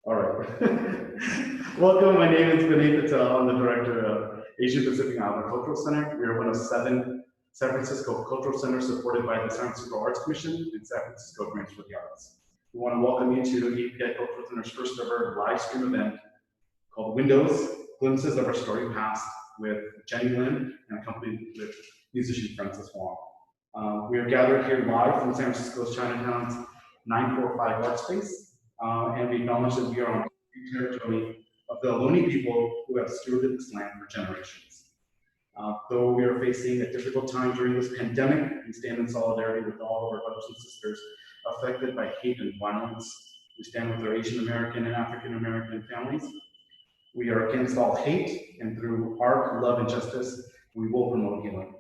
All right. Welcome. My name is Vinay Patel. I'm the director of Asia Pacific Island Cultural Center. We are one of 7 San Francisco cultural centers supported by the San Francisco Arts Commission and San Francisco Grants for the Arts. We want to welcome you to API Cultural Center's first ever live stream event called Windows, Glimpses of Our Storied Past with Jenny Lin and accompanied with musician Francis Wong. We are gathered here live from San Francisco's Chinatown's 945 Art Space. And we acknowledge that we are on the territory of the Ohlone people who have stewarded this land for generations. Though we are facing a difficult time during this pandemic, we stand in solidarity with all of our brothers and sisters affected by hate and violence. We stand with our Asian American and African American families. We are against all hate, and through art, love, and justice, we will promote healing.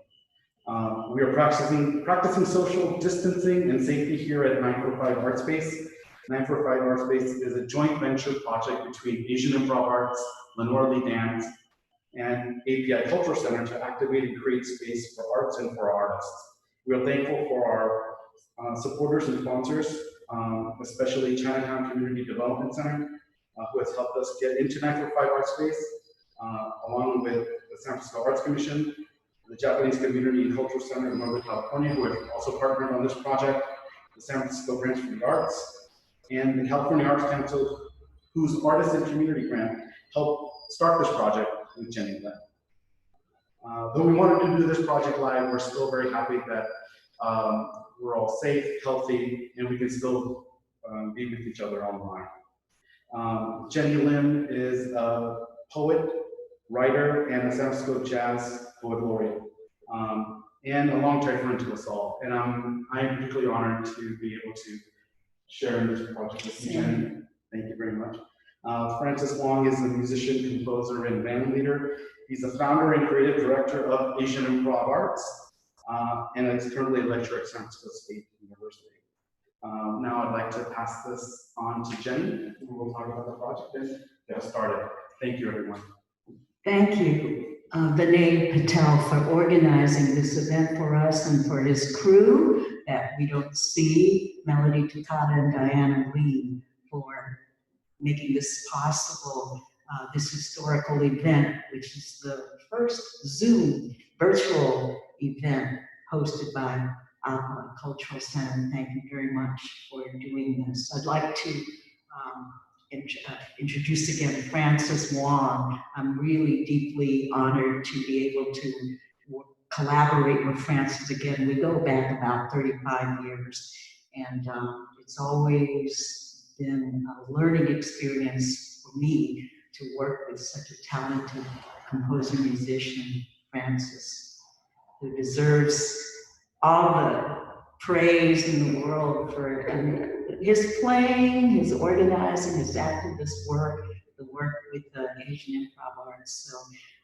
We are practicing social distancing and safety here at 945 Art Space. 945 Art Space is a joint venture project between Asian Improv Arts, Lenore Lee Dance, and API Cultural Center to activate and create space for arts and for artists. We are thankful for our supporters and sponsors, especially Chinatown Community Development Center, who has helped us get into 945 Art Space, along with the San Francisco Arts Commission, the Japanese Community and Cultural Center in Northern California, who have also partnered on this project, the San Francisco Grants for the Arts, and the California Arts Council, whose Artist and Community Grant helped start this project with Jenny Lin. Though we wanted to do this project live, we're still very happy that we're all safe, healthy, and we can still be with each other online. Jenny Lin is a poet, writer, and a San Francisco Jazz Poet Laureate, and a longtime friend to us all. And I'm particularly honored to be able to share in this project with you, Jenny. Thank you very much. Francis Wong is a musician, composer, and band leader. He's the founder and creative director of Asian Improv Arts, and is currently a lecturer at San Francisco State University. Now I'd like to pass this on to Jenny, who will talk about the project and get us started. Thank you, everyone. Thank you, Vinay Patel, for organizing this event for us and for his crew that we don't see, Melody Takata and Diana Lee, for making this possible, this historical event, which is the first Zoom virtual event hosted by our Cultural Center. Thank you very much for doing this. I'd like to introduce again Francis Wong. I'm really deeply honored to be able to collaborate with Francis again. We go back about 35 years, and it's always been a learning experience for me to work with such a talented composer musician, Francis, who deserves all the praise in the world for his playing, his organizing, his activist work, the work with the Asian Improv Arts. So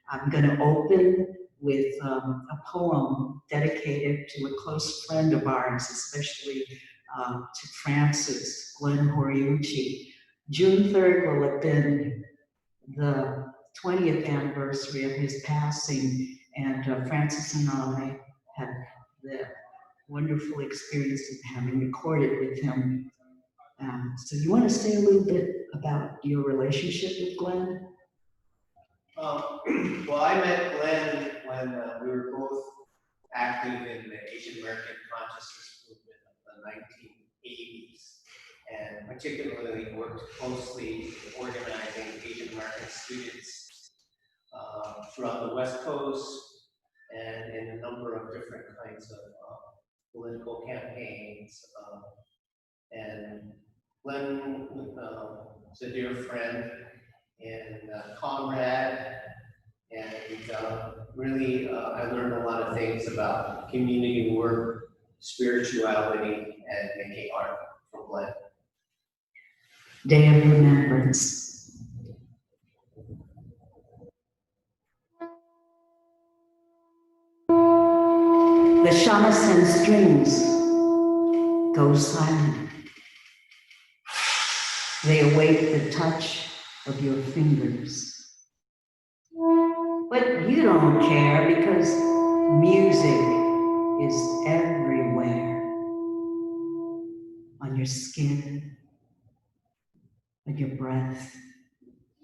I'm going to open with a poem dedicated to a close friend of ours, especially to Francis, Glenn Horiuchi. June 3rd will have been the 20th anniversary of his passing, and Francis and I had the wonderful experience of having recorded with him. So you want to say a little bit about your relationship with Glenn? Well, I met Glenn when we were both active in the Asian American consciousness movement of the 1980s, and particularly worked closely with organizing Asian American students throughout the West Coast and in a number of different kinds of political campaigns. And Glenn was a dear friend and comrade, and really I learned a lot of things about community work, spirituality, and making art from Glenn. Day of Remembrance. The shamisen strings go silent. They await the touch of your fingers. But you don't care because music is everywhere. On your skin, and your breath,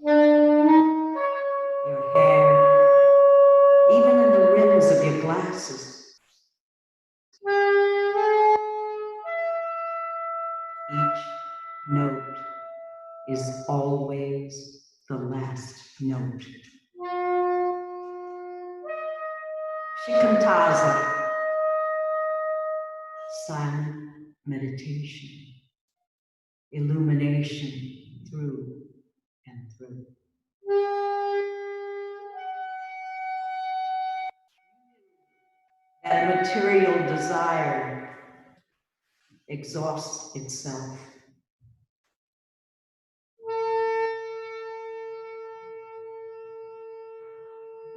your hair, even in the rims of your glasses. Each note is always the last note. Shikantaza, silent meditation, illumination through and through. That material desire exhausts itself.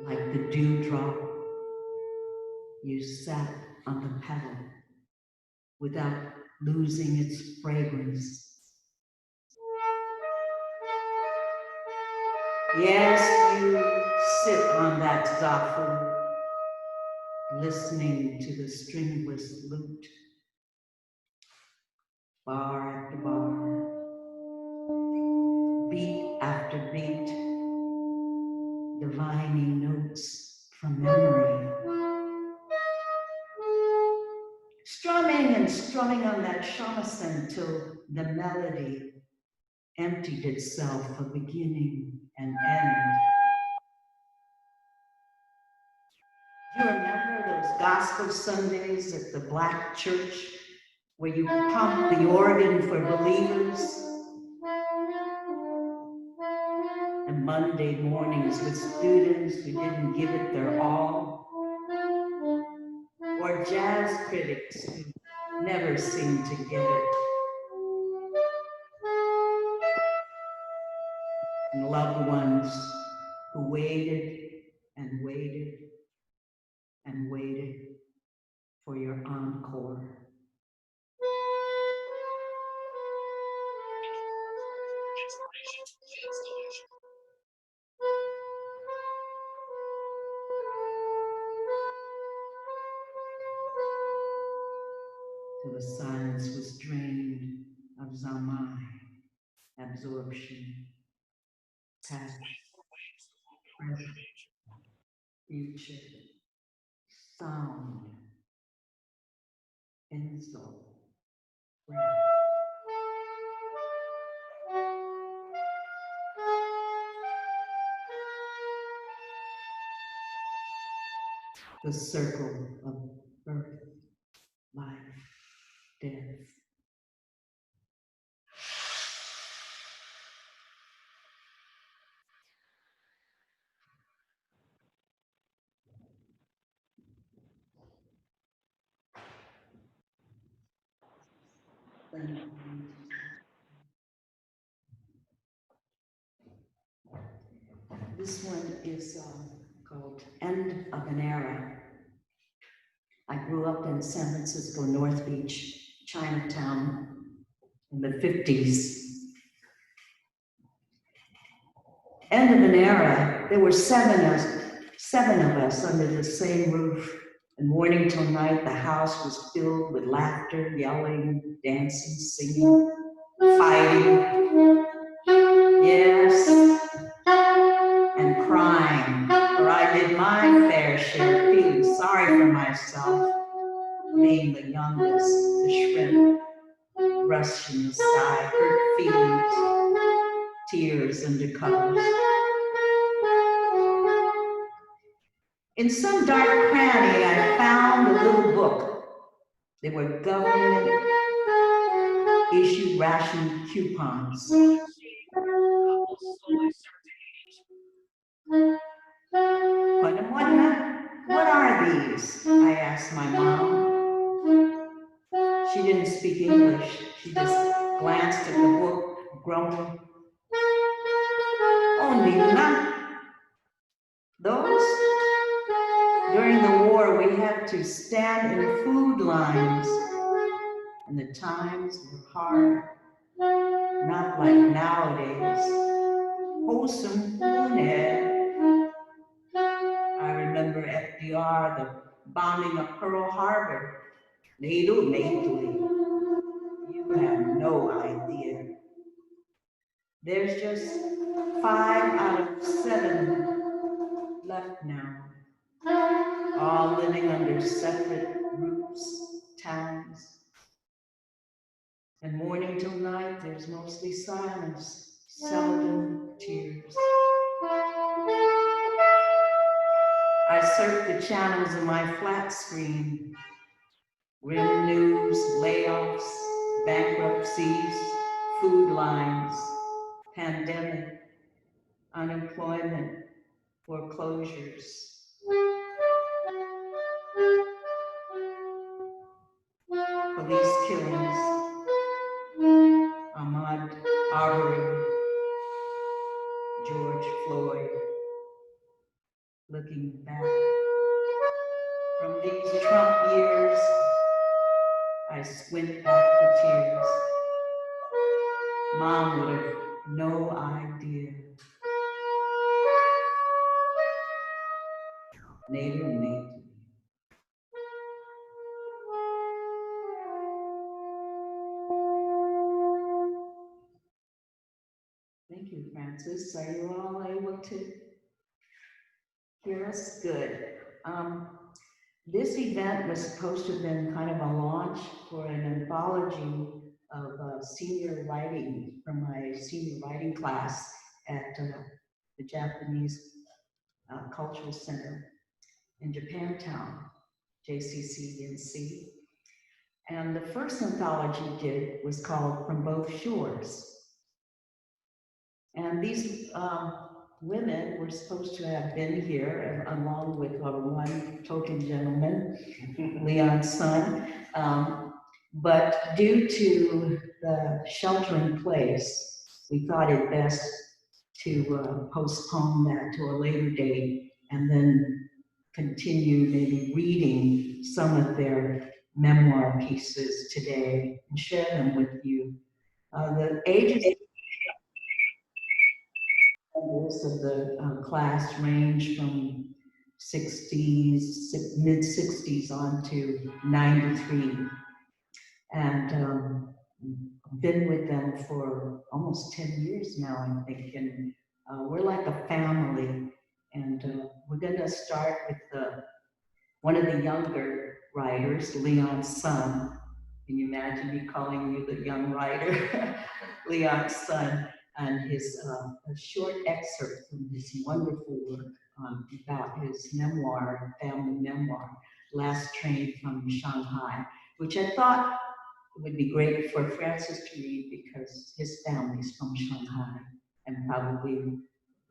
Like the dewdrop, you sat on the petal without losing its fragrance. Yes, you sit on that zafu, listening to the stringless lute, bar after bar, beat after beat, divining notes from memory. Strumming and strumming on that shamisen till the melody emptied itself of beginning and end. Do you remember those gospel Sundays at the Black church where you pumped the organ for believers? And Monday mornings with students who didn't give it their all? Or jazz critics who never seemed to get it? And loved ones who waited and waited and waited for your encore. Till the silence was drained of zamai, absorption, past, present, future, sound, insult, breath. The circle of birth, life, death. This one is called End of an Era. I grew up in San Francisco, North Beach, Chinatown in the 50s. End of an era, there were seven of us under the same roof. And morning till night, the house was filled with laughter, yelling, dancing, singing, fighting. Yes, and crying, for I did my fair share, feeling sorry for myself, being the youngest, the shrimp, rust in the sky, hurt feelings, tears under covers. In some dark cranny, I found a little book. They were government issued ration coupons. What are these? I asked my mom. She didn't speak English. She just glanced at the book, grumbled. Oh, Nina, those? During the war, we had to stand in food lines, and the times were hard, not like nowadays. Wholesome food. I remember FDR, the bombing of Pearl Harbor. You have no idea. There's just 5 out of 7 left now, all living under separate roofs, towns. And morning till night, there's mostly silence, seldom tears. I surf the channels in my flat screen. Grim news, layoffs, bankruptcies, food lines, pandemic, unemployment, foreclosures. Police killings, Ahmaud Arbery, George Floyd. Looking back from these Trump years, I squint back the tears. Mom would have no idea. Native. Thank you, Francis. Are you all able to hear us? Good. This event was supposed to have been kind of a launch for an anthology of senior writing from my senior writing class at the Japanese Cultural Center in Japantown, JCCNC. And the first anthology did was called From Both Shores. And these women were supposed to have been here along with one token gentleman, Leon's son. But due to the shelter in place, we thought it best to postpone that to a later date and then continue maybe reading some of their memoir pieces today and share them with you. The ages of the class range from 60s, mid-60s on to 93. And been with them for almost 10 years now, I'm thinking. We're like a family. And we're gonna start with one of the younger writers, Leon's son. Can you imagine me calling you the young writer? Leon's son, and his a short excerpt from his wonderful work about his memoir, family memoir, Last Train from Shanghai, which I thought would be great for Francis to read because his family's from Shanghai and probably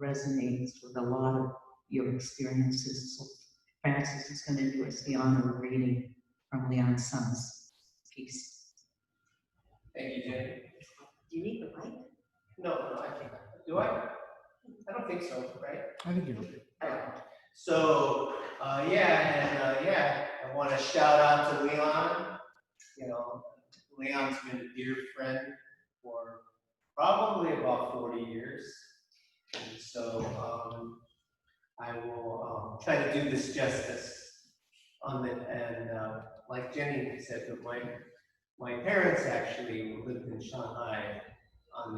resonates with a lot of your experiences. So Francis is going to do us the honor of reading from Leon's son's piece. Thank you, Jenny. Do you need the mic? No, I can't. Do I? I don't think so, right? I think you're okay. So, I want to shout out to Leon. You know, Leon's been a dear friend for probably about 40 years. And so I will try to do this justice on it. And like Jenny said, but my parents actually lived in Shanghai on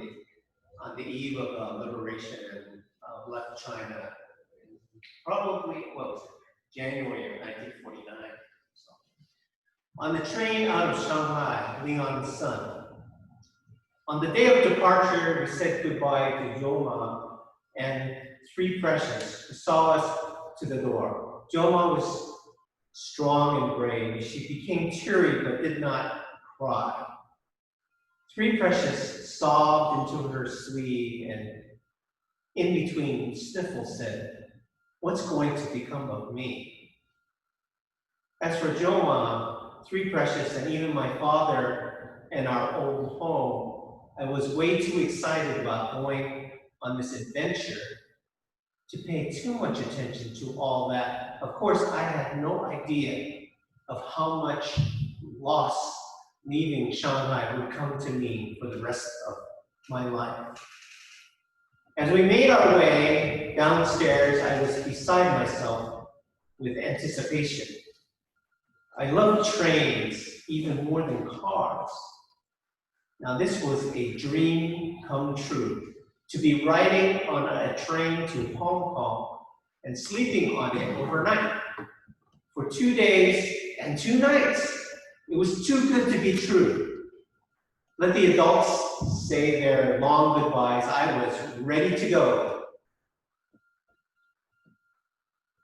the eve of liberation and left China in probably, January of 1949. So, on the train out of Shanghai, Leon's son. On the day of departure, we said goodbye to Joma and Three Precious, who saw us to the door. Joma was strong and brave. She became teary but did not cry. Three Precious sobbed into her sleeve and in between sniffles said, "What's going to become of me?" As for Joma, Three Precious, and even my father and our old home, I was way too excited about going on this adventure to pay too much attention to all that. Of course, I had no idea of how much loss leaving Shanghai would come to me for the rest of my life. As we made our way downstairs, I was beside myself with anticipation. I love trains even more than cars. Now this was a dream come true. to be riding on a train to Hong Kong and sleeping on it overnight for 2 days and 2 nights. It was too good to be true. Let the adults say their long goodbyes. I was ready to go.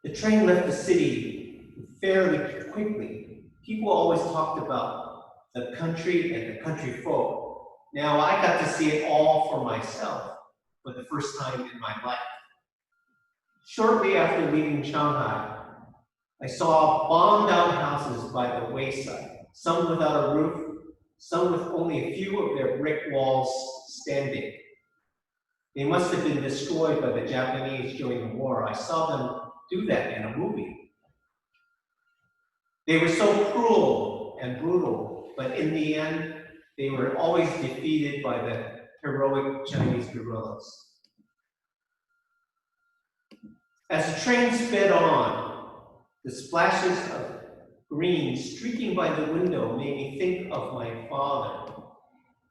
The train left the city fairly quickly. People always talked about the country and the country folk. Now I got to see it all for myself for the first time in my life. Shortly after leaving Shanghai, I saw bombed out houses by the wayside, some without a roof, some with only a few of their brick walls standing. They must have been destroyed by the Japanese during the war. I saw them do that in a movie. They were so cruel and brutal, but in the end, they were always defeated by the heroic Chinese guerrillas. As the train sped on, the splashes of green streaking by the window made me think of my father.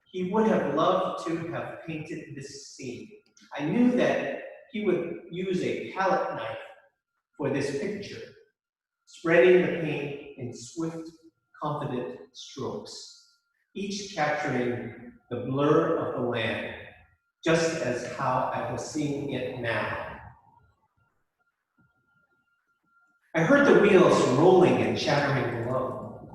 He would have loved to have painted this scene. I knew that he would use a palette knife for this picture, spreading the paint in swift, confident strokes, each capturing the blur of the land, just as how I was seeing it now. I heard the wheels rolling and chattering below.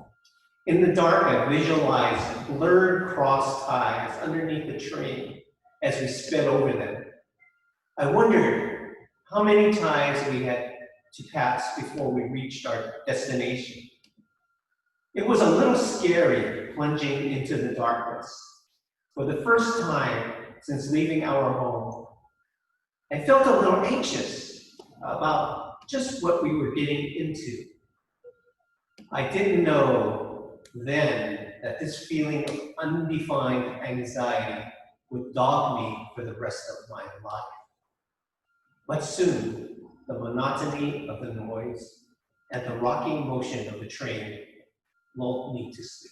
In the dark, I visualized blurred cross ties underneath the train as we sped over them. I wondered how many times we had to pass before we reached our destination. It was a little scary plunging into the darkness. For the first time since leaving our home, I felt a little anxious about just what we were getting into. I didn't know then that this feeling of undefined anxiety would dog me for the rest of my life. But soon, the monotony of the noise and the rocking motion of the train lulled me to sleep.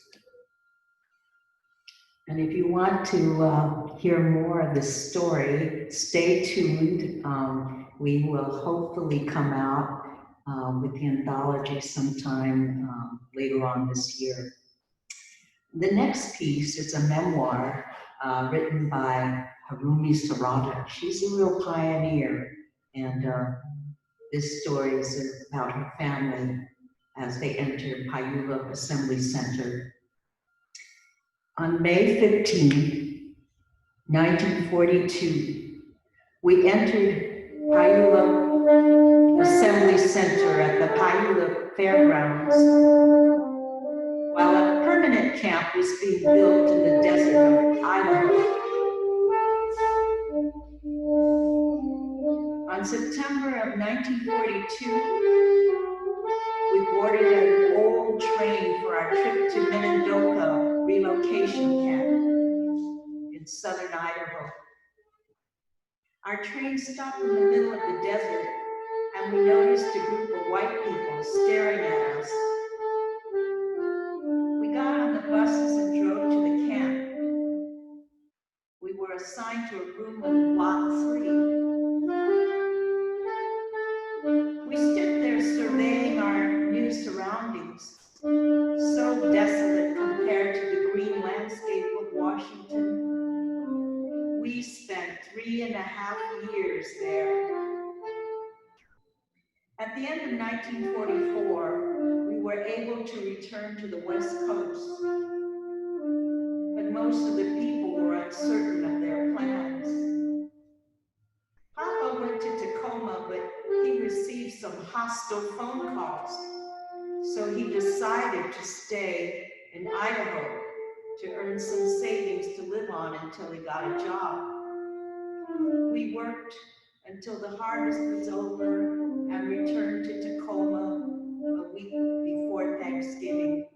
And if you want to hear more of this story, stay tuned. We will hopefully come out with the anthology sometime later on this year. The next piece is a memoir written by Harumi Sarada. She's a real pioneer, and this story is about her family as they entered Payula Assembly Center. On May 15, 1942, we entered Payula Assembly Center at the Payula Fairgrounds while a permanent camp was being built in the desert of Idaho. On September of 1942, we boarded an old train for our trip to Minidoka relocation camp in southern Idaho. Our train stopped in the middle of the desert, and we noticed a group of white people staring at us. We got on the buses and drove to the camp. We were assigned to a room in Block 3. We stood there surveying our new surroundings, so desolate compared to the green landscape of Washington. We spent 3.5 years there. At the end of 1944, we were able to return to the West Coast, but most of the people were uncertain of their plans. Papa went to Tacoma, but he received some hostile phone calls, so he decided to stay in Idaho to earn some savings to live on until he got a job. We worked until the harvest was over and returned to Tacoma a week before Thanksgiving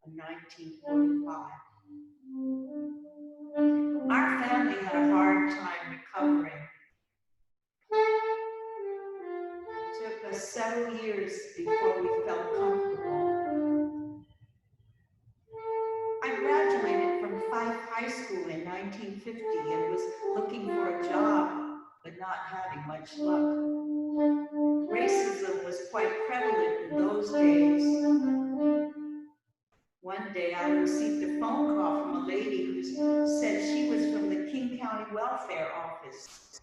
of 1945. Our family had a hard time recovering. It took us several years before we felt comfortable. I graduated from Fife High School in 1950 and was looking for a job, but not having much luck. Racism was quite prevalent in those days. One day I received a phone call from a lady who said she was from the King County Welfare Office.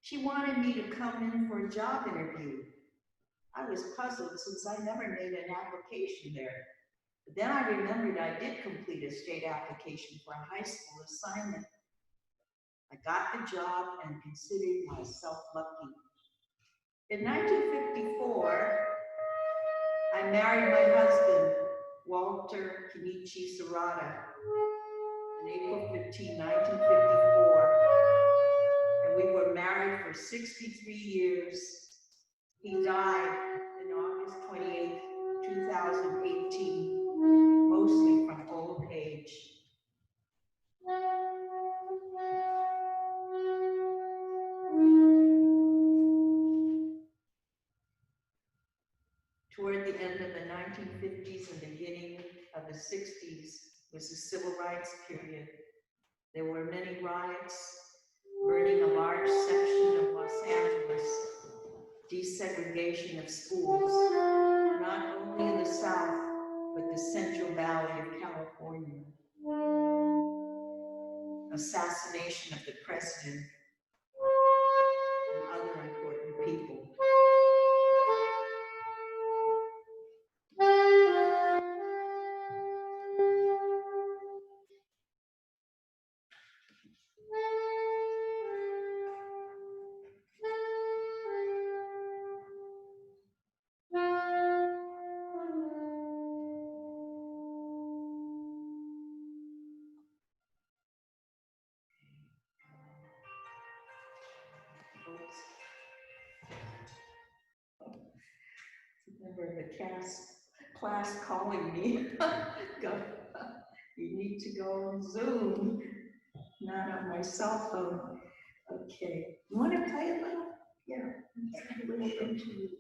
She wanted me to come in for a job interview. I was puzzled since I never made an application there. But then I remembered I did complete a state application for a high school assignment. I got the job and considered myself lucky. In 1954, I married my husband, Walter Kenichi Sarada, on April 15, 1954, and we were married for 63 years. He died on August 28, 2018, mostly from old age. Toward the end of the 1950s and beginning of the 60s was the civil rights period. There were many riots, burning a large section of Los Angeles, desegregation of schools, not only in the South, but the Central Valley of California, assassination of the president and other important people. Member of the class calling me. Go, you need to go on Zoom, not on my cell phone. Okay, you want to play a little? Yeah, a little interlude.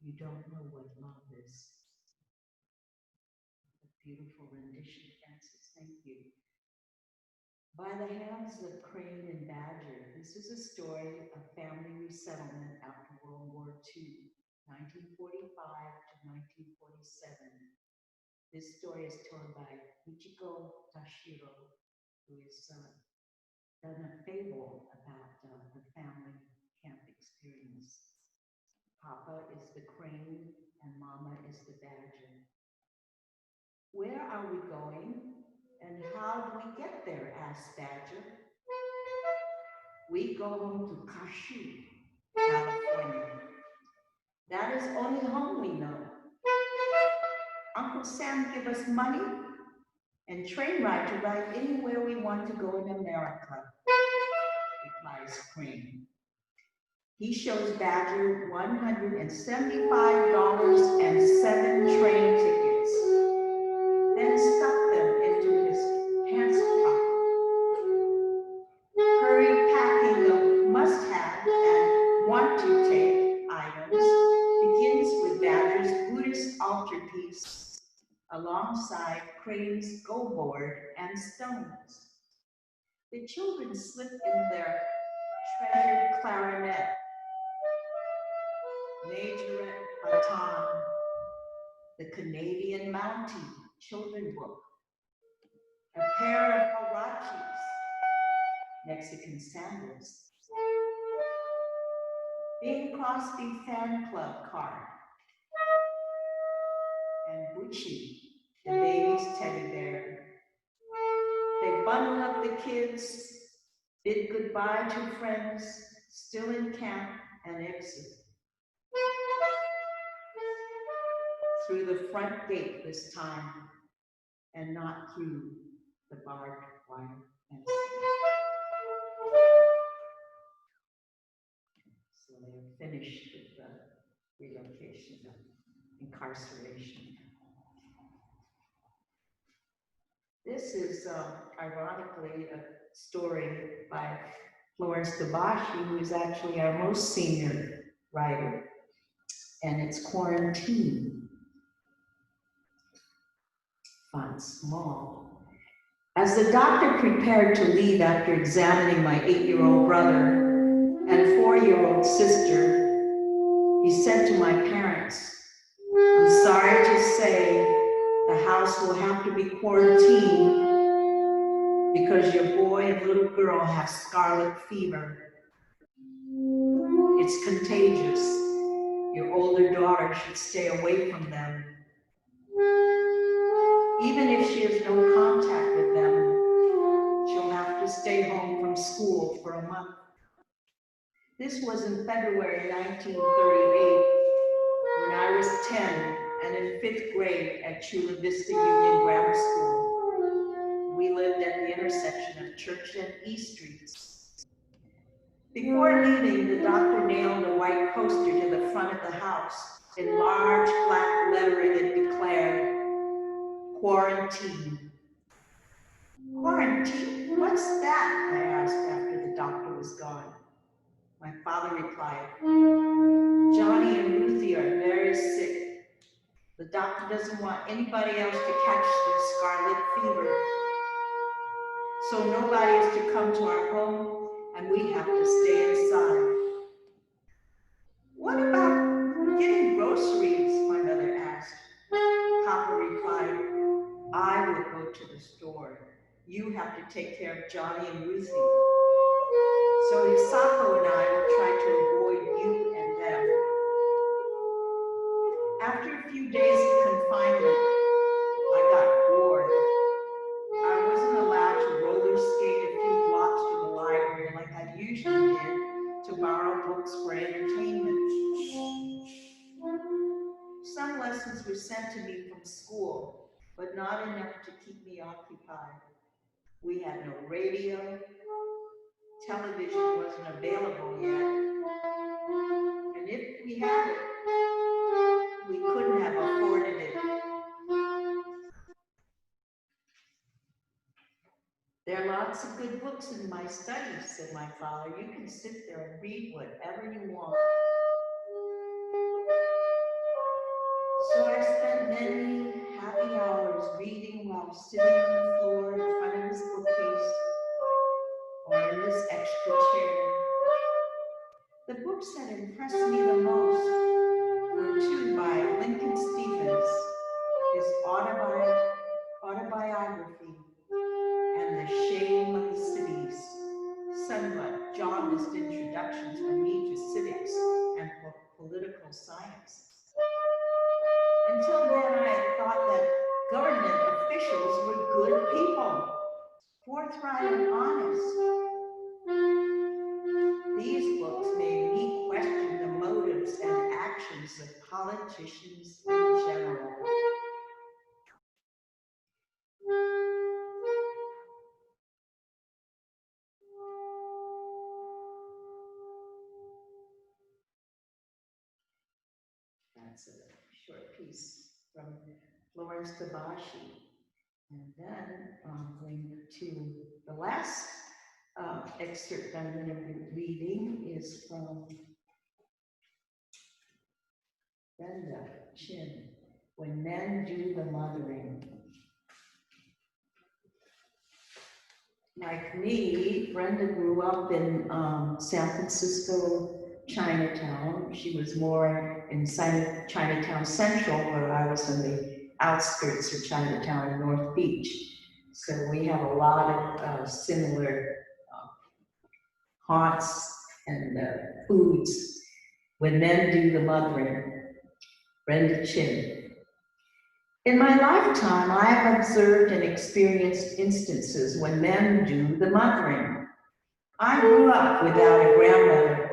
You don't know what love is. A beautiful rendition, Francis. Thank you. By the Hands of Crane and Badger. This is a story of family resettlement after World War II, 1945 to 1947. This story is told by Michiko Tashiro, who has done a fable about the family camp experience. Papa is the crane and Mama is the badger. Where are we going and how do we get there? Asked Badger. We go home to Kashu, California. That is only home we know. Uncle Sam give us money and train ride to ride anywhere we want to go in America, replies Crane. He shows Badger $175.07 train tickets, then stuck them into his pants pocket. Hurried packing of must-have and want-to-take items begins with Badger's Buddhist altarpiece alongside Crane's go-board and stones. The children slip in their treasured clarinet, majorette baton, the Canadian Mountie children book, a pair of huaraches, Mexican sandals, Bing Crosby fan club card, and Bucci, the baby's teddy bear. They bundle up the kids, bid goodbye to friends still in camp, and exit. Through the front gate this time, and not through the barbed wire fence. So they're finished with the relocation of incarceration. This is ironically a story by Florence Debashi, who is actually our most senior writer, and it's Quarantine. Font small. As the doctor prepared to leave after examining my 8-year-old brother and 4-year-old sister, he said to my parents, "I'm sorry to say the house will have to be quarantined because your boy and little girl have scarlet fever. It's contagious. Your older daughter should stay away from them. Even if she has no contact with them, she'll have to stay home from school for a month." This was in February 1938, when I was 10 and in 5th grade at Chula Vista Union Grammar School. We lived at the intersection of Church and E Streets. Before leaving, the doctor nailed a white poster to the front of the house. In large black lettering, it declared, "Quarantine." "Quarantine? What's that?" I asked after the doctor was gone. My father replied, "Johnny and Ruthie are very sick. The doctor doesn't want anybody else to catch the scarlet fever. So nobody is to come to our home and we have to stay inside." "What about getting groceries?" my mother asked. Papa replied, "I will go to the store. You have to take care of Johnny and Ruthie. So Hisako and I will try to avoid you and them." After a few days of confinement, I got bored. I wasn't allowed to roller skate a few blocks from the library like I usually did to borrow books for entertainment. Some lessons were sent to me from school, but not enough to keep me occupied. We had no radio, television wasn't available yet, and if we had it, we couldn't have afforded it. "There are lots of good books in my study," said my father. "You can sit there and read whatever you want." So I spent many happy hours reading while sitting on the floor in front of his bookcase or in this extra chair. The books that impressed me the most were two by Lincoln Stevens, his autobiography, and The Shame of the Cities, somewhat jaundiced introductions from me to civics and political science. Until then, I had thought that government officials were good people, forthright and honest. These books made me question the motives and actions of politicians in general. That's a short piece from Florence Tabashi. And then I'm going to, the last excerpt I'm going to be reading is from Brenda Chin, When Men Do the Mothering. Like me, Brenda grew up in San Francisco, Chinatown. She was more in Chinatown Central, where I was in the outskirts of Chinatown in North Beach. So we have a lot of similar haunts and foods. When Men Do the Mothering, Brenda Chin. In my lifetime, I have observed and experienced instances when men do the mothering. I grew up without a grandmother.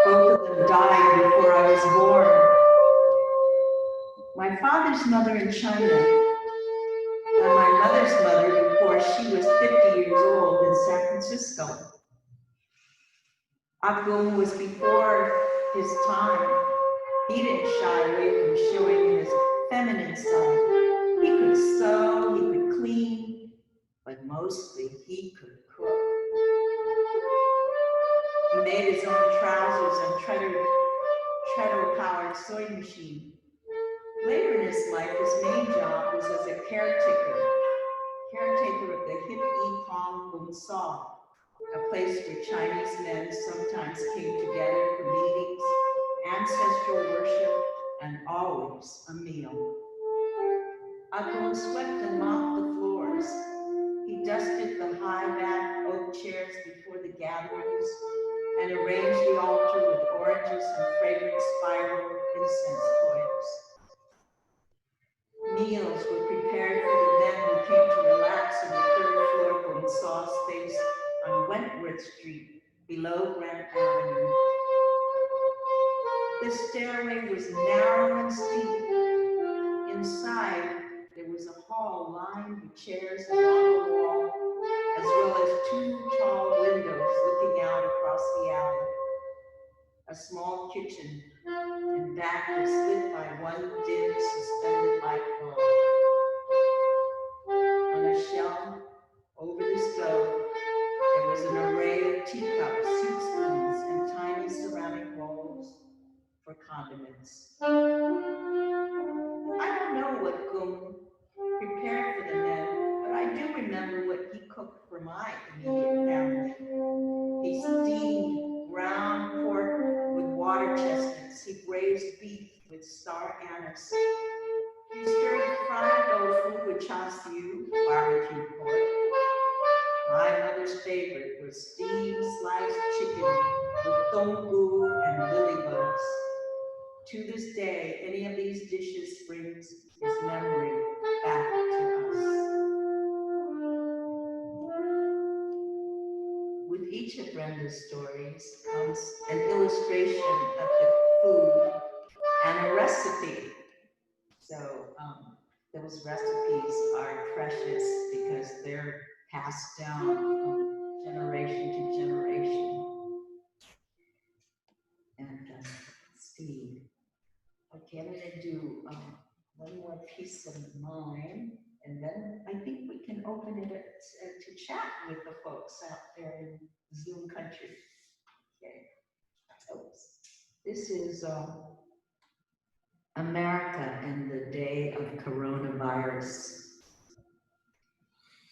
Both of them died before I was born. My father's mother in China, and my mother's mother before she was 50 years old in San Francisco. Akung was before his time. He didn't shy away from showing his feminine side. He could sew, he could clean, but mostly he could cook. He made his own trousers and treadle-powered sewing machine. Later in his life, his main job was as a caretaker of the Hip E Kong Bung Saw, a place where Chinese men sometimes came together for meetings, ancestral worship, and always a meal. Akung swept and mopped the floors. He dusted the high-backed oak chairs before the gatherings and arranged the altar with oranges and fragrant spiral incense coils. Meals were prepared for the men who came to relax in the third floor Bung Saw space on Wentworth Street below Grant Avenue. The stairway was narrow and steep. Inside, there was a hall lined with chairs along the wall, as well as two tall windows looking out across the alley. A small kitchen and back was lit by one dim suspended light bulb. On a shelf over the stove, there was an array of teacups, soup spoons, and tiny ceramic bowls for condiments. I don't know what Gung prepared for the men, but I do remember what he cooked for my immediate family. He steamed ground pork with water chestnuts. He braised beef with star anise. He stirred fried tofu with char siu, barbecue pork. My mother's favorite was steamed sliced chicken with tonggu and lily bugs. To this day, any of these dishes brings his memory back to us. With each of Brenda's stories comes an illustration of the food and a recipe. So those recipes are precious because they're passed down from generation to generation. And let's see. Okay, I'm gonna do one more piece of mine, and then I think we can open it to chat with the folks out there in Zoom country. Okay. Oops. This is America and the day of coronavirus.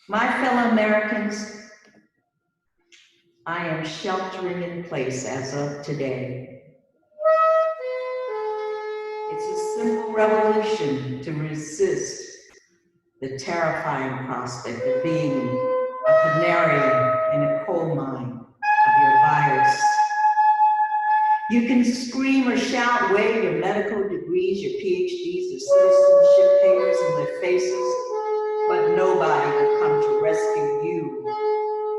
My fellow Americans, I am sheltering in place as of today. It's a simple revolution to resist the terrifying prospect of being a canary in a coal mine of your virus. You can scream or shout, wave your medical degrees, your PhDs, your citizenship papers in their faces, but nobody will come to rescue you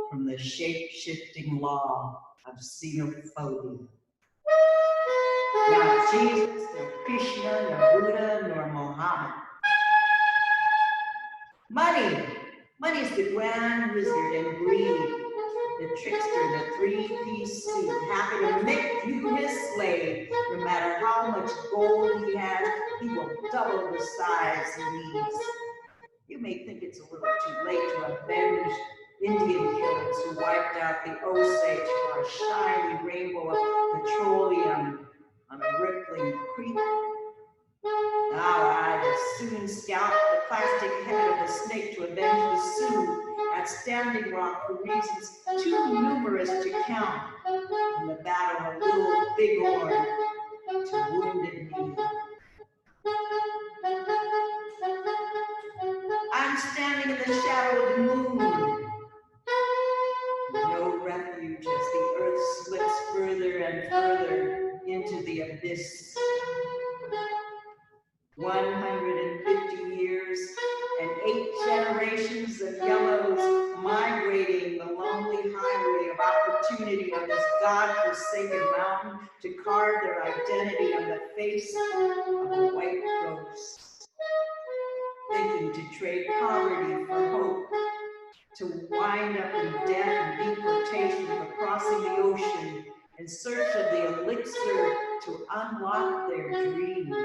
from the shape-shifting law of xenophobia. Not Jesus, nor Krishna, nor Buddha, nor Mohammed. Money's the grand wizard and greed, the trickster, the three-piece suit, happy to make you his slave. No matter how much gold he has, he will double the size he needs. You may think it's a little too late to avenge Indian killers who wiped out the Osage for a shiny rainbow of petroleum on a rippling creek. Now I will soon scalp the plastic head of the snake to avenge the Sioux at Standing Rock for reasons too numerous to count, in the battle of Little Bighorn to Wounded Knee. I'm standing in the shadow of the moon. No refuge as the earth slips further and further into the abyss. 150 years and 8 generations of yellows migrating the lonely highway of opportunity on this God-forsaken mountain to carve their identity on the face of a white ghost, thinking to trade poverty for hope, to wind up in death and deportation for crossing the ocean in search of the elixir to unlock their dreams.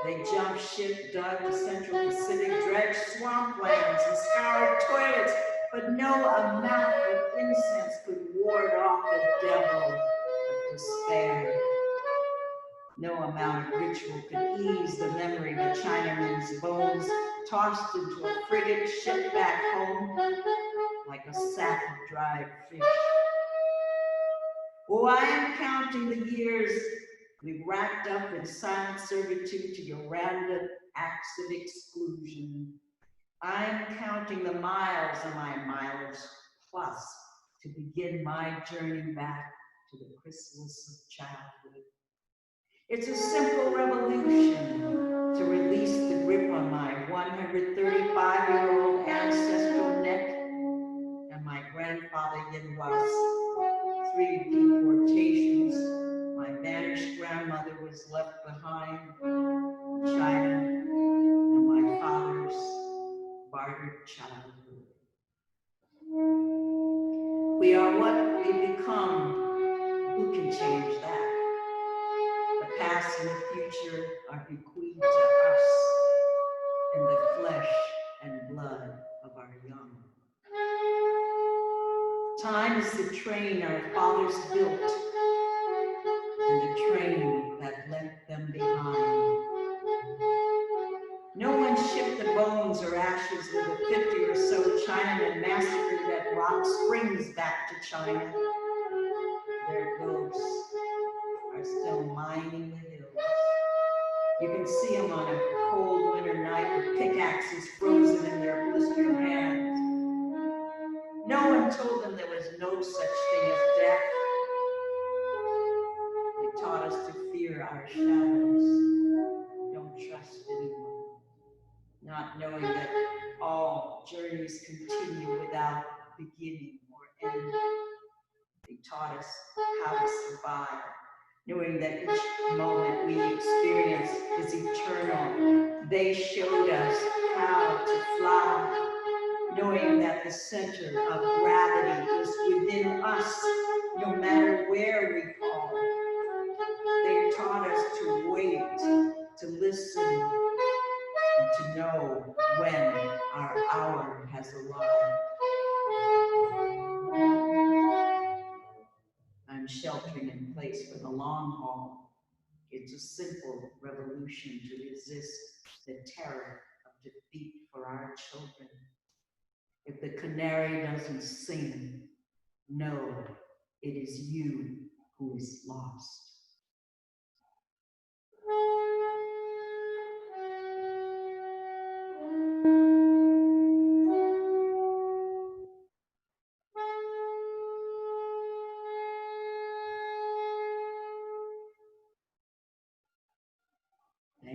They jumped ship, dug the Central Pacific, dredged swamplands and scoured toilets, but no amount of incense could ward off the devil of despair. No amount of ritual could ease the memory of a Chinaman's bones tossed into a frigate shipped back home like a sack of dried fish. Oh, I am counting the years we've racked up in silent servitude to your random acts of exclusion. I'm counting the miles on my mileage plus to begin my journey back to the chrysalis of childhood. It's a simple revolution to release the grip on my 135-year-old ancestral neck and my grandfather Yinhua's 3 deportations. My vanished grandmother was left behind in China, and my father's bartered childhood. We are what we become. Who can change that? The past and the future are bequeathed to us in the flesh and blood of our young. Time is the train our fathers built, and the train that left them behind. No one shipped the bones or ashes with the 50 or so Chinamen massacred at Rock Springs back to China. Their ghosts are still mining the hills. You can see them on a cold winter night with pickaxes frozen in their blistered hands. No one told them there was no such thing as death. They taught us to fear our shadows. Don't trust anyone. Not knowing that all journeys continue without beginning or end. They taught us how to survive, knowing that each moment we experience is eternal. They showed us how to fly, knowing that the center of gravity is within us, no matter where we fall. They taught us to wait, to listen, and to know when our hour has arrived. I'm sheltering in place for the long haul. It's a simple revolution to resist the terror of defeat for our children. If the canary doesn't sing, know it is you who is lost.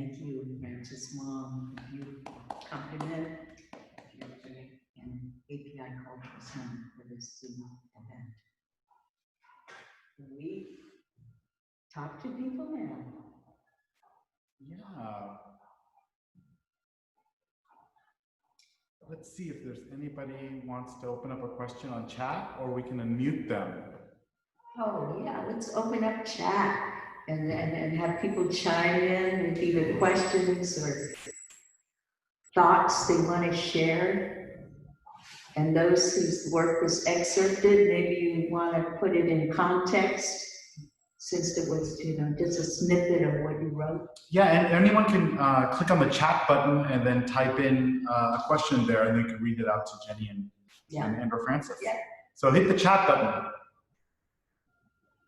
thank you, Francis Wong, for beautiful compliment, and API Cultural Center for this event. Can we talk to people now? Yeah. Let's see if there's anybody who wants to open up a question on chat, or we can unmute them. Oh, yeah, let's open up chat and have people chime in with either questions or thoughts they want to share. And those whose work was excerpted, maybe you want to put it in context, since it was, just a snippet of what you wrote. Yeah, and anyone can click on the chat button and then type in a question there, and they can read it out to Jenny and or Francis. Yeah. So hit the chat button.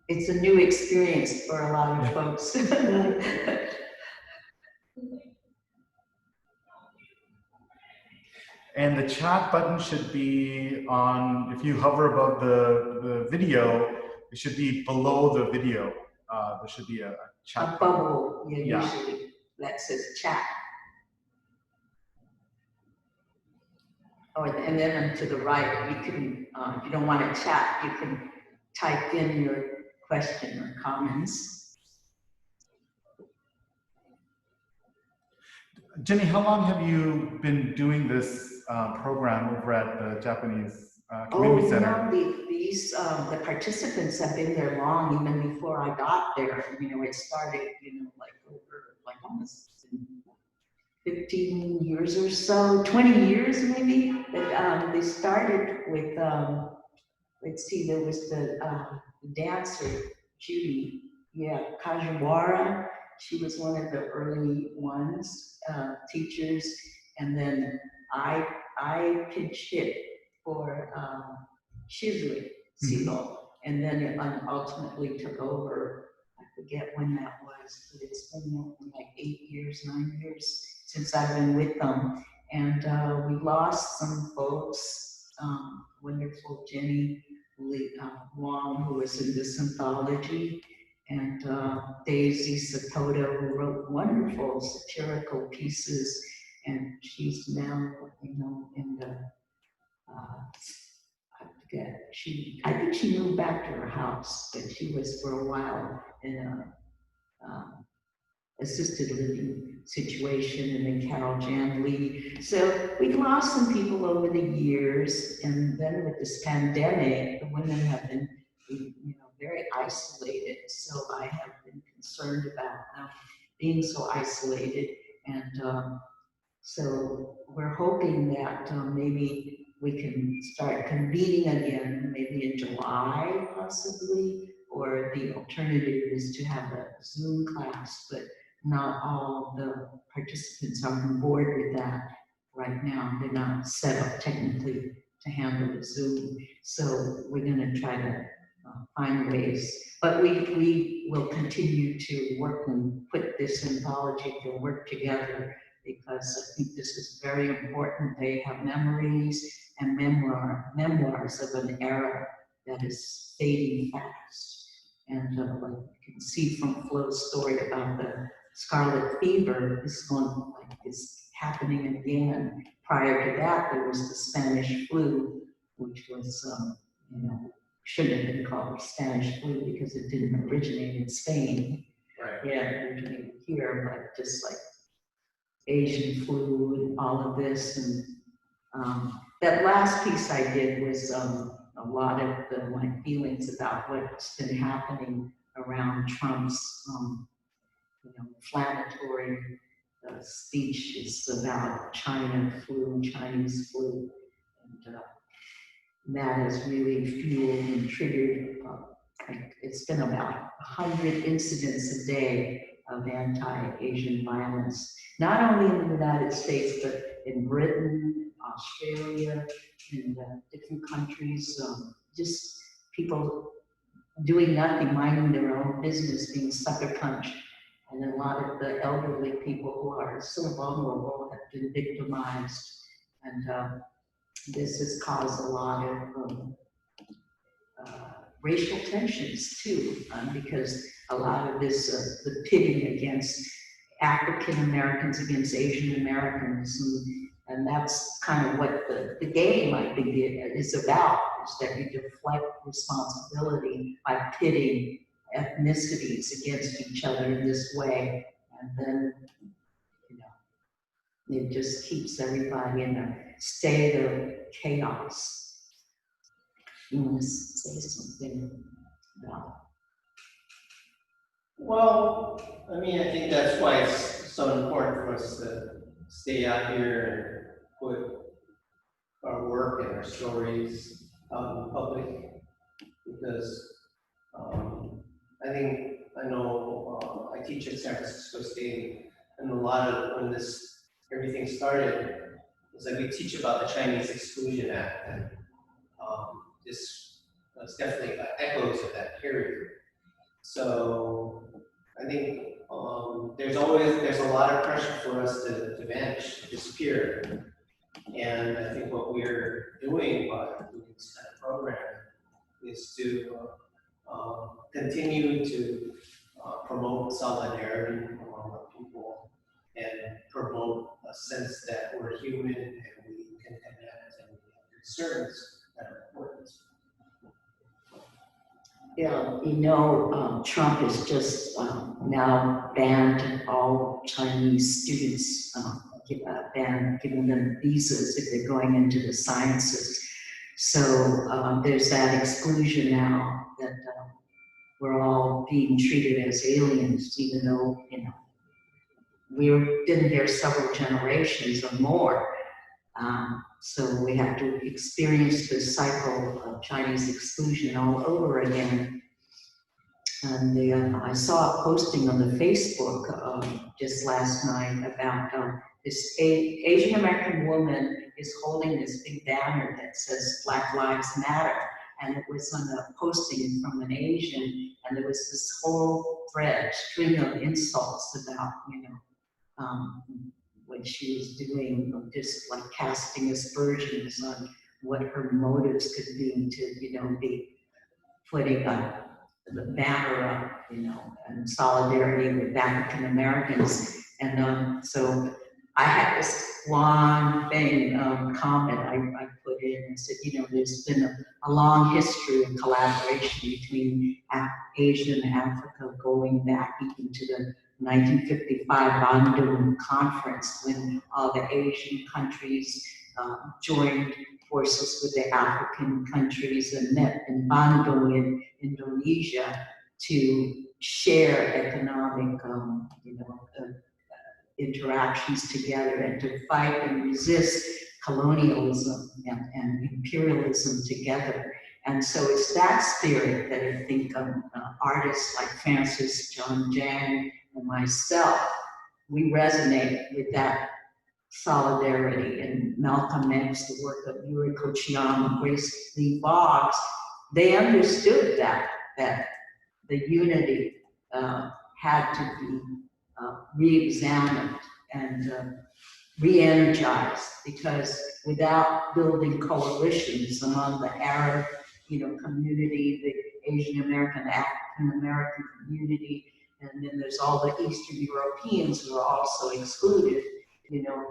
It's a new experience for a lot of folks. And the chat button should be on, if you hover above the video, it should be below the video. There should be a chat bubble, Yeah. usually, that says chat. Oh, and then to the right, you can, if you don't want to chat, you can type in your question or comments. Jenny, how long have you been doing this program over at the Japanese Community Center? The participants have been there long, even before I got there. It started, like over, like almost 15 years or so, 20 years maybe. But they started with, let's see, there was the dancer, Judy, Kajiwara. She was one of the early ones, teachers. And then I KINSHIP for Shizui Sigo. And then it ultimately took over. I forget when that was, but it's been like 8 years, 9 years since I've been with them. And we lost some folks, wonderful Jenny Wong, who was in this anthology, and Daisy Sakoto, who wrote wonderful satirical pieces, and she's now, in the, I forget, I think she moved back to her house, but she was for a while in a assisted living situation, and then Carol Jan Lee. So we've lost some people over the years, and then with this pandemic, the women have been, very isolated. So I have been concerned about them being so isolated, and so we're hoping that maybe we can start convening again, maybe in July possibly, or the alternative is to have a Zoom class, but not all the participants are on board with that right now. They're not set up technically to handle the Zoom. So we're going to try to find ways. But we will continue to work and put this anthology to work together, because I think this is very important. They have memories and memoirs of an era that is fading fast. And like you can see from Flo's story about the scarlet fever, is happening again. Prior to that, there was the Spanish flu, which was, shouldn't have been called Spanish flu because it didn't originate in Spain. Right. Yeah, it originated here, but just like Asian flu and all of this. And that last piece I did was a lot of my feelings about what's been happening around Trump's inflammatory speeches about China flu, Chinese flu. And that has really fueled and triggered, it's been about 100 incidents a day of anti-Asian violence, not only in the United States, but in Britain, Australia, and different countries, just people doing nothing, minding their own business, being sucker punched. And a lot of the elderly people who are so vulnerable have been victimized. And this has caused a lot of racial tensions too, because a lot of this, the pitting against African Americans against Asian Americans, and that's kind of what the game, I think, is about, is that you deflect responsibility by pitting ethnicities against each other in this way, and then, you know, it just keeps everybody in a state of chaos. You want to say something about? Well, I mean, I think that's why it's so important for us to stay out here and put our work and our stories out in public, because I think, I know, I teach at San Francisco State, and a lot of, when everything started, was like we teach about the Chinese Exclusion Act, and this was definitely echoes of that period. So I think there's a lot of pressure for us to vanish, to disappear. And I think what we're doing by doing this kind of program is to continue to promote solidarity among our people and promote a sense that we're human and we can connect and we have concerns that are important. Yeah, you know, Trump has just now banned all Chinese students, giving them visas if they're going into the sciences. So there's that exclusion now that we're all being treated as aliens, even though, you know, we've been here several generations or more. So we have to experience this cycle of Chinese exclusion all over again. And I saw a posting on the Facebook just last night about this Asian American woman is holding this big banner that says Black Lives Matter. And it was on a posting from an Asian, and there was this whole string of insults about, you know, what she was doing, just like casting aspersions on what her motives could be to, you know, be putting the banner up, you know, and solidarity with African Americans. And so I had this long thing, comment I put in and said, you know, there's been a long history of collaboration between Asia and Africa going back even to the 1955 Bandung Conference, when all the Asian countries joined forces with the African countries and met in Bandung in Indonesia to share economic, you know, interactions together and to fight and resist colonialism and imperialism together. And so it's that spirit that I think artists like Francis, John Jang, and myself, we resonate with that solidarity. And Malcolm X, the work of Yuri Kochiyama, Grace Lee Boggs, they understood that the unity had to be re-examined and re-energized, because without building coalitions among the Arab, you know, community, the Asian American, African American community, and then there's all the Eastern Europeans who are also excluded, you know,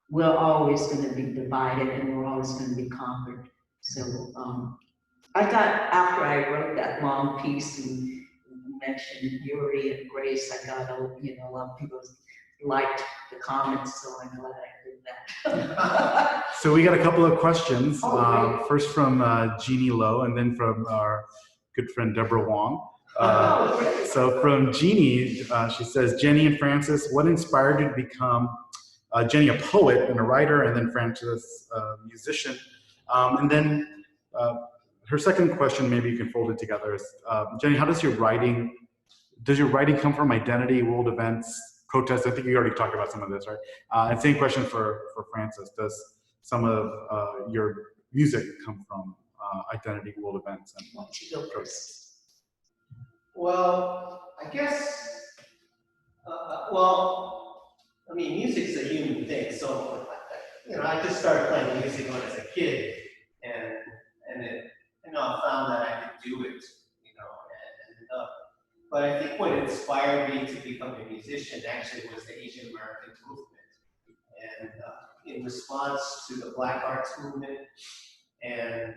we're always going to be divided and we're always going to be conquered. So I got, after I wrote that long piece and mentioned Yuri and Grace, I got, you know, a lot of people liked the comments, so I'm glad I did that. So we got a couple of questions. Oh, first from Jeannie Lowe, and then from our good friend Deborah Wong. So from Jeannie, she says, Jenny and Francis, what inspired you to become Jenny a poet and a writer, and then Francis a musician? And then her second question, maybe you can fold it together, is Jenny, how does your writing come from identity, world events, protests? I think you already talked about some of this, right? And same question for Francis. Does some of your music come from identity, world events, and protests? Well, I guess, well, I mean, music's a human thing, so, you know, I just started playing music when I was a kid, and it, you know, I found that I could do it, you know, and ended up But I think what inspired me to become a musician actually was the Asian American movement. And in response to the Black Arts movement and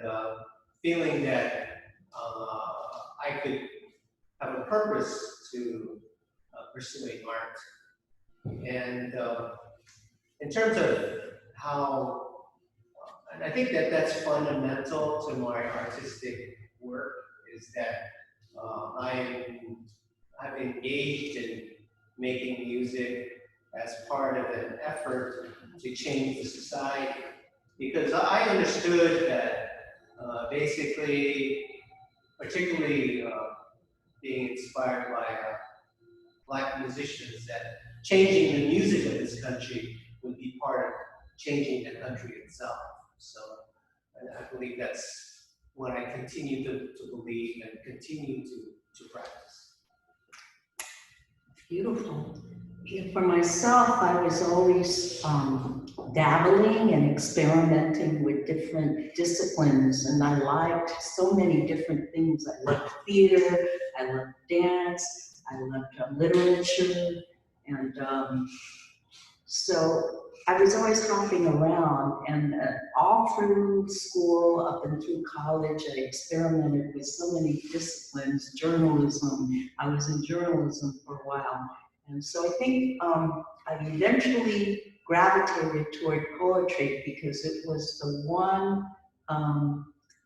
feeling that I could have a purpose to pursuing art. And in terms of how, and I think that that's fundamental to my artistic work, is that I've engaged in making music as part of an effort to change the society. Because I understood that basically, particularly being inspired by Black musicians, that changing the music of this country would be part of changing the country itself. So I believe that's what I continue to believe and continue to practice. Beautiful. Yeah, for myself, I was always dabbling and experimenting with different disciplines, and I liked so many different things. I loved theater, I loved dance, I loved literature, and so I was always hopping around, and all through school, up and through college, I experimented with so many disciplines. Journalism, I was in journalism for a while. And so I think I eventually gravitated toward poetry because it was the one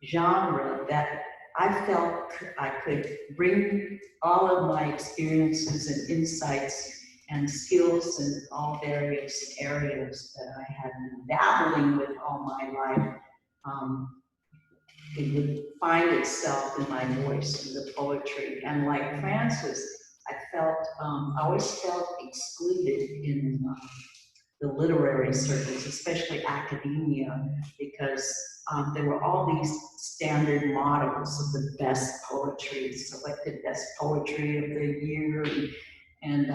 genre that I felt I could bring all of my experiences and insights and skills in all various areas that I had been dabbling with all my life. It would find itself in my voice, in the poetry. And like Francis, I always felt excluded in the literary circles, especially academia, because there were all these standard models of the best poetry, selected best poetry of the year, and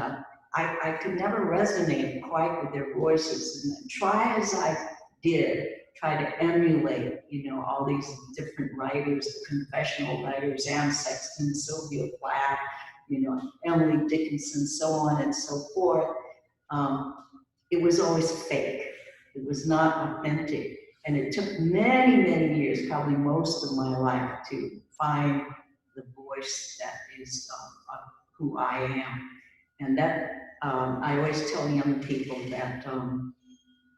I could never resonate quite with their voices. And try as I did, try to emulate, all these different writers, the confessional writers, Anne Sexton, Sylvia Plath, Emily Dickinson, so on and so forth. It was always fake. It was not authentic. And it took many, many years, probably most of my life, to find the voice that is who I am. And that, I always tell young people that,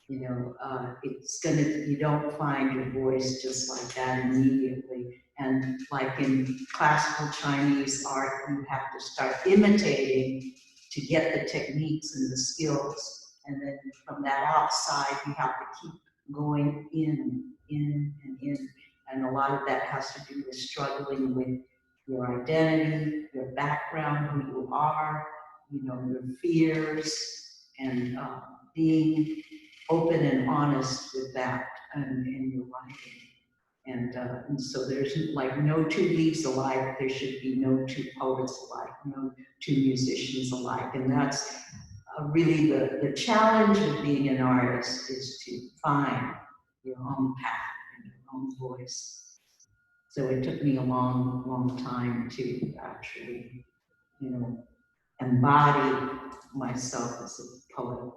you don't find your voice just like that immediately. And like in classical Chinese art, you have to start imitating to get the techniques and the skills. And then from that outside, you have to keep going in, and in. And a lot of that has to do with struggling with your identity, your background, who you are, your fears, and being open and honest with that in your writing. And so there's like no two leaves alike, there should be no two poets alike, no two musicians alike. And that's really the challenge of being an artist, is to find your own path and your own voice. So it took me a long, long time to actually, embody myself as a poet.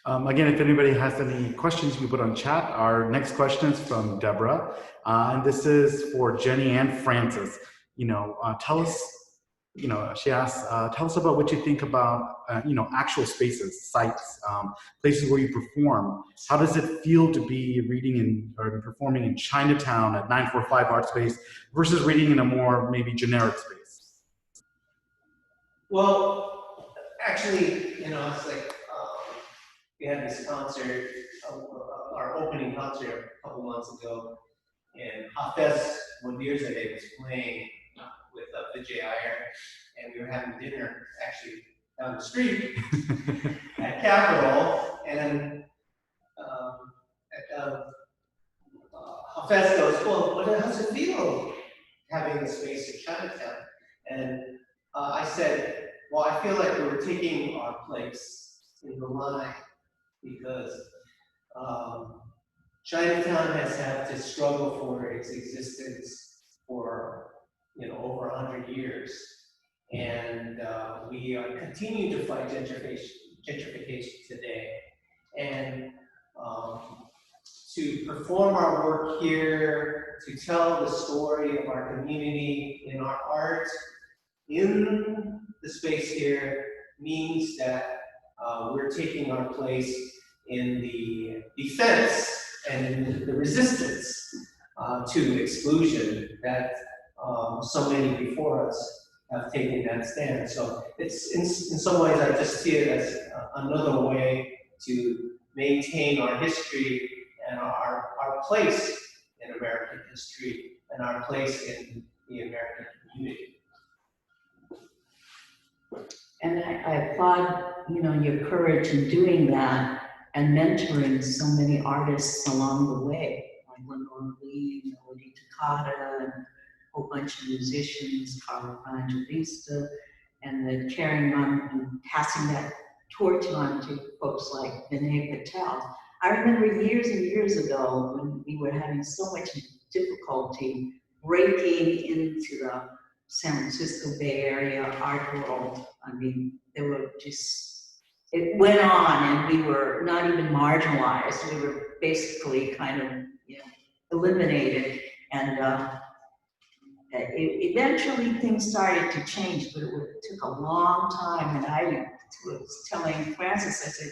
Again, if anybody has any questions, you can put on chat. Our next question is from Deborah, and this is for Jenny and Francis. Tell us, she asks, tell us about what you think about, actual spaces, sites, places where you perform. How does it feel to be reading or performing in Chinatown at 945 Art Space versus reading in a more maybe generic space? Well, actually, it's like we had this concert, our opening concert a couple months ago, and Hafez Mundirzadeh was playing with Vijay Iyer, and we were having dinner actually down the street at Capitol, and Hafez goes, well, what does it feel having a space in Chinatown? And I said, well, I feel like we're taking our place in the line, because Chinatown has had to struggle for its existence for over 100 years, And we are continuing to fight gentrification today. And to perform our work here, to tell the story of our community in our art, in the space here, means that we're taking our place in the defense and in the resistance to exclusion that so many before us have taken that stand. So it's in some ways I just see it as another way to maintain our history and our place in American history and our place in the American community. And I applaud, your courage in doing that and mentoring so many artists along the way, like Lenore Lee, Melody Takata, and a whole bunch of musicians, Carla Evangelista, and then carrying on and passing that torch on to folks like Vinay Patel. I remember years and years ago when we were having so much difficulty breaking into the San Francisco Bay Area art world. I mean, there were just, it went on and we were not even marginalized. We were basically kind of, eliminated. And eventually things started to change, but it took a long time. And I was telling Francis, I said,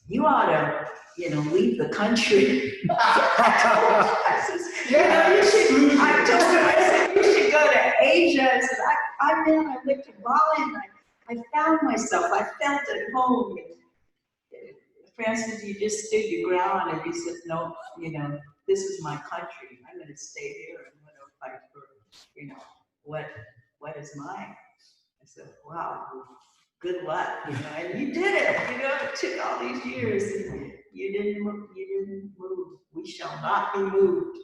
you ought to, leave the country. I told him, I said, you should go to Asia. I said, I went to Bali and I found myself. I felt at home. And Francis, you just stood your ground and you said, no, this is my country. I'm going to stay here. I'm going to fight for, what is mine. I said, wow, good luck, and you did it. It took all these years. And you didn't move. We shall not be moved.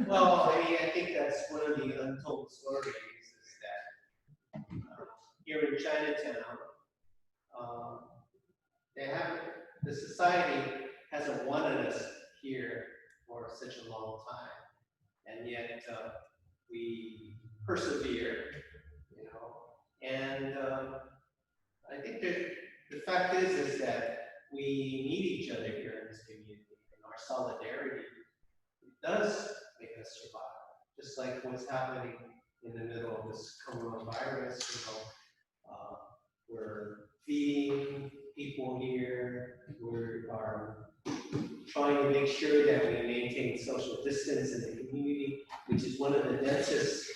Well, I think that's one of the untold stories is that here in Chinatown, the society hasn't wanted us here for such a long time, and yet we persevere, and I think that the fact is that we need each other here in this community, and our solidarity does make us survive. Just like what's happening in the middle of this coronavirus, we're feeding people here. We are trying to make sure that we maintain social distance in the community, which is one of the densest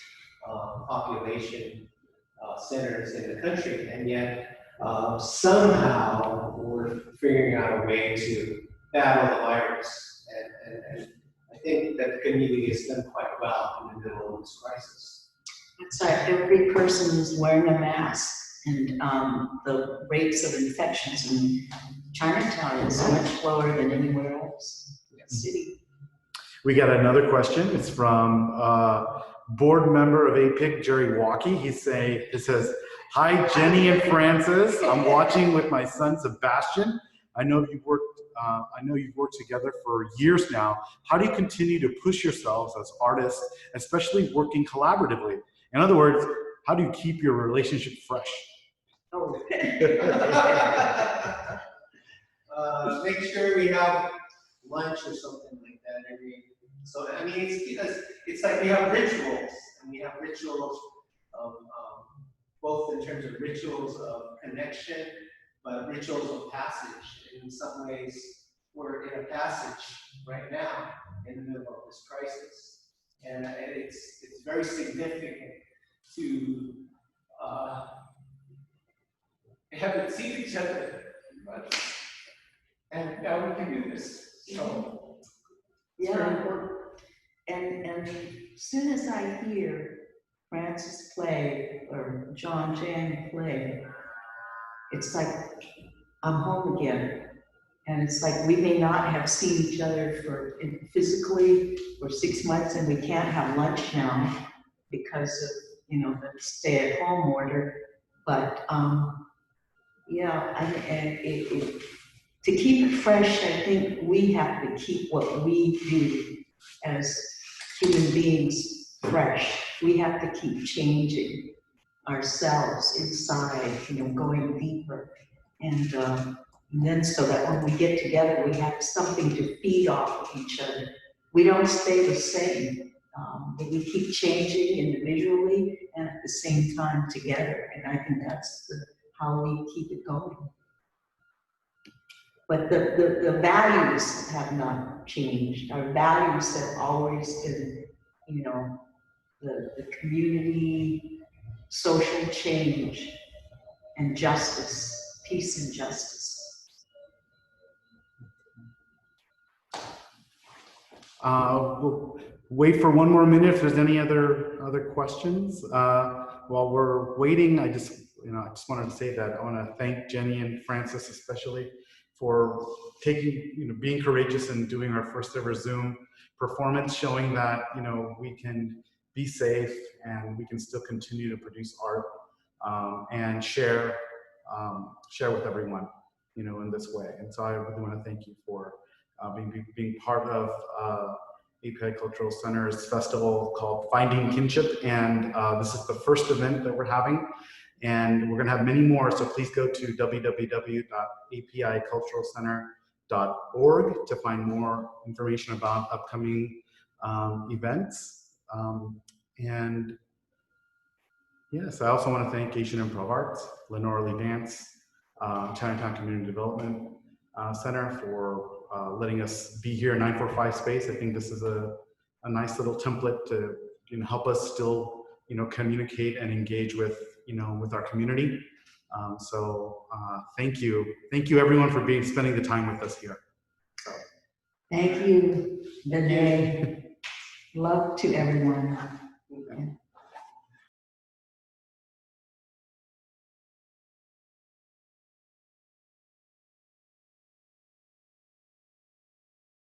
population centers in the country, and yet somehow we're figuring out a way to battle the virus, and I think that the community has done quite well in the middle of this crisis. It's like every person is wearing a mask, and the rates of infections in Chinatown is much lower than anywhere else in the city. We got another question. It's from board member of APIC, Jerry Walkie. He says, hi, Jenny and Francis. I'm watching with my son, Sebastian. I know you've worked together for years now. How do you continue to push yourselves as artists, especially working collaboratively? In other words, how do you keep your relationship fresh? Oh. Make sure we have lunch or something like that every week. So I mean, it's like we have rituals, and we have rituals of both in terms of rituals of connection, but rituals of passage. In some ways, we're in a passage right now in the middle of this crisis, and it's very significant to haven't seen each other much, and now we can do this. So yeah, and as soon as I hear Francis play or John Jang play, it's like I'm home again. And it's like we may not have seen each other physically for 6 months, and we can't have lunch now because of the stay-at-home order. But to keep it fresh, I think we have to keep what we do as human beings fresh. We have to keep changing. ourselves inside, going deeper. And then so that when we get together, we have something to feed off of each other. We don't stay the same, but we keep changing individually and at the same time together. And I think that's how we keep it going. But the values have not changed. Our values have always been, the community, social change, and justice, peace and justice. We'll wait for one more minute if there's any other questions. While we're waiting, I just wanted to say that I want to thank Jenny and Francis especially for taking, being courageous and doing our first ever Zoom performance, showing that we can be safe and we can still continue to produce art and share with everyone, in this way. And so I really want to thank you for being part of API Cultural Center's festival called Finding Kinship, and this is the first event that we're having, and we're going to have many more, so please go to www.apiculturalcenter.org to find more information about upcoming events. And yes, I also want to thank Asian Improv Arts, Lenora Lee Dance, Chinatown Community Development Center for letting us be here in 945 space. I think this is a nice little template to help us still communicate and engage with with our community. So thank you everyone for spending the time with us here. So. Thank you, Vinay. Love to everyone.